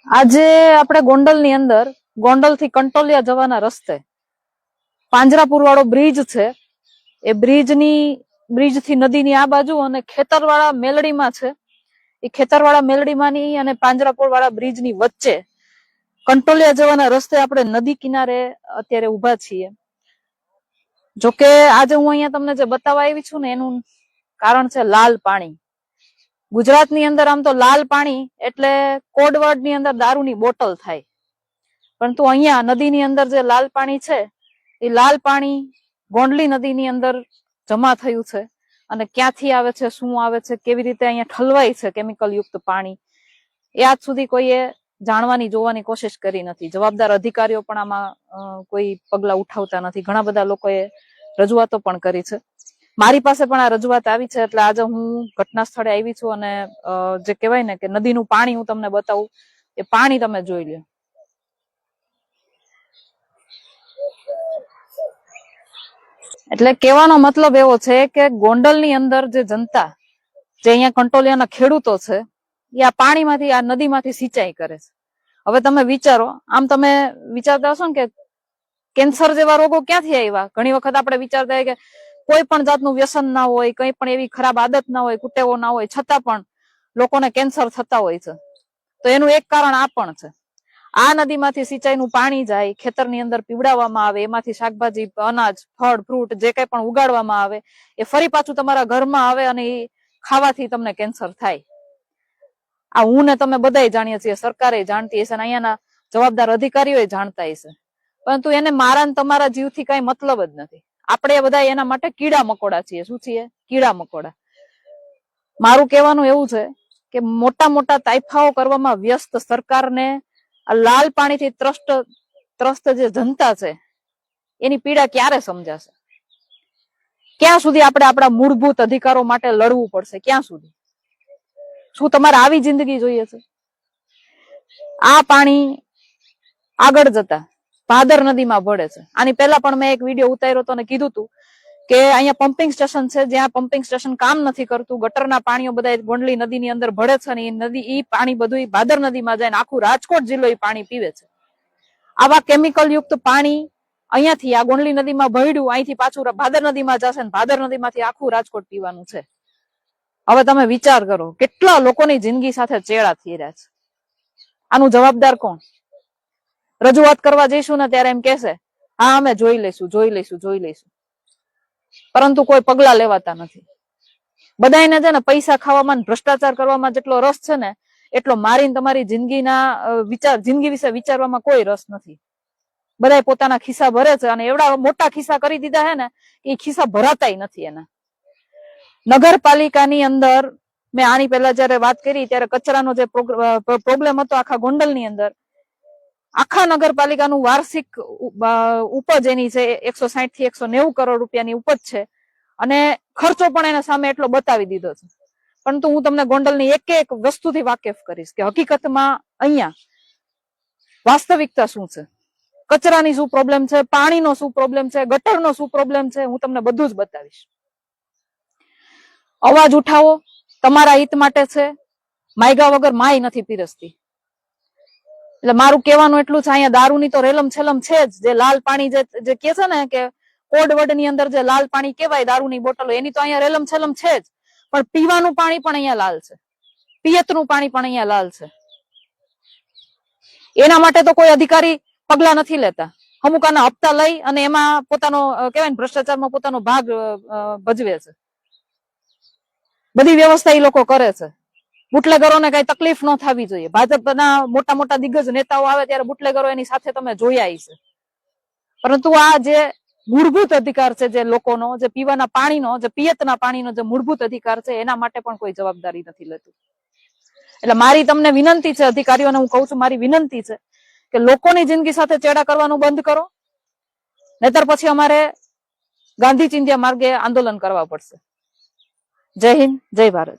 આજે આપણે ગોંડલની અંદર ગોંડલ થી કંટોલિયા જવાના રસ્તે પાંજરાપુર વાળો બ્રિજ છે. એ બ્રિજ થી નદીની આ બાજુ અને ખેતરવાળા મેલડીમાં છે. એ ખેતરવાળા મેલડીમાંની અને પાંજરાપુર વાળા બ્રિજની વચ્ચે કંટોલિયા જવાના રસ્તે આપણે નદી કિનારે અત્યારે ઉભા છીએ. જોકે આજે હું અહીંયા તમને જે બતાવવા આવી છું ને એનું કારણ છે લાલ પાણી. ગુજરાતની અંદર આમ તો લાલ પાણી એટલે કોડવર્ડ ની અંદર દારૂની બોટલ થાય, પરંતુ અહીંયા નદીની અંદર જે લાલ પાણી છે એ લાલ પાણી ગોંડલી નદીની અંદર જમા થયું છે. અને ક્યાંથી આવે છે, શું આવે છે, કેવી રીતે અહીંયા ઠલવાય છે કેમિકલ યુક્ત પાણી, એ આજ સુધી કોઈએ જાણવાની જોવાની કોશિશ કરી નથી. જવાબદાર અધિકારીઓ પણ આમાં કોઈ પગલા ઉઠાવતા નથી. ઘણા બધા લોકોએ રજૂઆતો પણ કરી છે. મારી પાસે પણ આ રજૂઆત આવી છે, એટલે આજે હું ઘટના સ્થળે આવી છું અને જે કહેવાય ને કે નદીનું પાણી હું તમને બતાવું. એ પાણી તમે જોઈ લો. એટલે કહેવાનો મતલબ એવો છે કે ગોંડલની અંદર જે જનતા, જે અહીંયા કંટોલિયાના ખેડૂતો છે, એ આ પાણીમાંથી, આ નદીમાંથી સિંચાઈ કરે છે. હવે તમે વિચારો, આમ તમે વિચારતા હશો ને કે કેન્સર જેવા રોગો ક્યાંથી આવ્યા. ઘણી વખત આપણે વિચારતા હોય કે કોઈ પણ જાતનું વ્યસન ના હોય, કઈ પણ એવી ખરાબ આદત ના હોય, કુટેવો ના હોય, છતાં પણ લોકોને કેન્સર થતા હોય છે. તો એનું એક કારણ આ પણ છે. આ નદીમાંથી સિંચાઈનું પાણી જાય, ખેતરની અંદર પીવડાવવામાં આવે, એમાંથી શાકભાજી, અનાજ, ફળ, ફ્રૂટ જે કઈ પણ ઉગાડવામાં આવે એ ફરી પાછું તમારા ઘરમાં આવે અને એ ખાવાથી તમને કેન્સર થાય. આ હું ને તમે બધા જાણીએ છીએ, સરકારે જાણતી હશે, અહીંયાના જવાબદાર અધિકારીઓ જાણતા હશે, પરંતુ એને મારા ને તમારા જીવથી કઈ મતલબ જ નથી. આપણે બધા એના માટે કીડા મકોડા છીએ. શું છીએ? કીડા મકોડા. મારું કહેવાનું એવું છે કે મોટા મોટા તાઇફાઓ કરવામાં વ્યસ્ત સરકારને આ લાલ પાણીથી ત્રસ્ત જે જનતા છે એની પીડા ક્યારે સમજાશે? ક્યાં સુધી આપણે આપણા મૂળભૂત અધિકારો માટે લડવું પડશે? ક્યાં સુધી? શું તમારે આવી જિંદગી જોઈએ છે? આ પાણી આગળ જતા ભાદર નદીમાં ભળે છે. આની પહેલા પણ મેં એક વિડીયો ઉતાર્યો હતો અને કીધું હતું કે અહીંયા પમ્પિંગ સ્ટેશન છે, જ્યાં પમ્પિંગ સ્ટેશન કામ નથી કરતું. ગટરના પાણીઓ બધા ગોંડલી નદીની અંદર ભળે છે અને એ પાણી બધું ભાદર નદીમાં જાય ને આખું રાજકોટ જિલ્લો એ પાણી પીવે છે. આવા કેમિકલ યુક્ત પાણી અહીંયાથી આ ગોંડલી નદીમાં ભળ્યું, અહીંથી પાછું ભાદર નદીમાં જશે ને ભાદર નદીમાંથી આખું રાજકોટ પીવાનું છે. હવે તમે વિચાર કરો કેટલા લોકોની જિંદગી સાથે ચેડા થઈ રહ્યા છે. આનું જવાબદાર કોણ? રજૂઆત કરવા જઈશું ને ત્યારે એમ કહેશે, હા અમે જોઈ લઈશું, પરંતુ કોઈ પગલા લેવાતા નથી. બધાને છે ને પૈસા ખાવામાં, ભ્રષ્ટાચાર કરવામાં જેટલો રસ છે ને એટલો મારીને તમારી જિંદગી વિશે વિચારવામાં કોઈ રસ નથી. બધા પોતાના ખિસ્સા ભરે છે અને એવડા મોટા ખિસ્સા કરી દીધા છે ને એ ખિસ્સા ભરાતાય નથી એના. નગરપાલિકાની અંદર મેં આની પહેલા જયારે વાત કરી ત્યારે કચરાનો જે પ્રોબ્લેમ હતો આખા ગોંડલની અંદર, આખા નગરપાલિકાનું વાર્ષિક ઉપજ એની છે 160 થી 190 કરોડ રૂપિયાની ઉપજ છે અને ખર્ચો પણ એના સામે એટલો બતાવી દીધો છે. પરંતુ હું તમને ગોંડલની એક વસ્તુથી વાકેફ કરીશ કે હકીકતમાં અહીંયા વાસ્તવિકતા શું છે, કચરાની શું પ્રોબ્લેમ છે, પાણીનો શું પ્રોબ્લેમ છે, ગટરનો શું પ્રોબ્લેમ છે, હું તમને બધું જ બતાવીશ. અવાજ ઉઠાવો, તમારા હિત માટે છે. માયગા વગર માય નથી પીરસતી. એટલે મારું કહેવાનું એટલું છે, અહીંયા દારૂની તો રેલમ છેલમ છે જ. જે લાલ પાણી જે કે છે ને કે કોડવર્ડ ની અંદર જે લાલ પાણી કહેવાય દારૂની બોટલો, એની તો અહીંયા રેલમ છેલમ છે જ, પણ પીવાનું પાણી પણ અહીંયા લાલ છે, પિયતનું પાણી પણ અહીંયા લાલ છે. એના માટે તો કોઈ અધિકારી પગલા નથી લેતા. અમુક આના હપ્તા લઈ અને એમાં પોતાનો કહેવાય ને ભ્રષ્ટાચારમાં પોતાનો ભાગ ભજવે છે. બધી વ્યવસ્થા એ લોકો કરે છે. બુટલેગરોને કઈ તકલીફ ન થવી જોઈએ. ભાજપના મોટા મોટા દિગ્ગજ નેતાઓ આવે ત્યારે બુટલેગરો એની સાથે તમે જોયા છે, પરંતુ આ જે મૂળભૂત અધિકાર છે જે લોકોનો, જે પીવાના પાણીનો, જે પિયતના પાણીનો જે મૂળભૂત અધિકાર છે એના માટે પણ કોઈ જવાબદારી નથી લેતું. એટલે મારી તમને વિનંતી છે, અધિકારીઓને હું કહું છું, મારી વિનંતી છે કે લોકોની જિંદગી સાથે ચેડા કરવાનું બંધ કરો, નહીતર પછી અમારે ગાંધી ચિંધ્યા માર્ગે આંદોલન કરવા પડશે. જય હિન્દ, જય ભારત.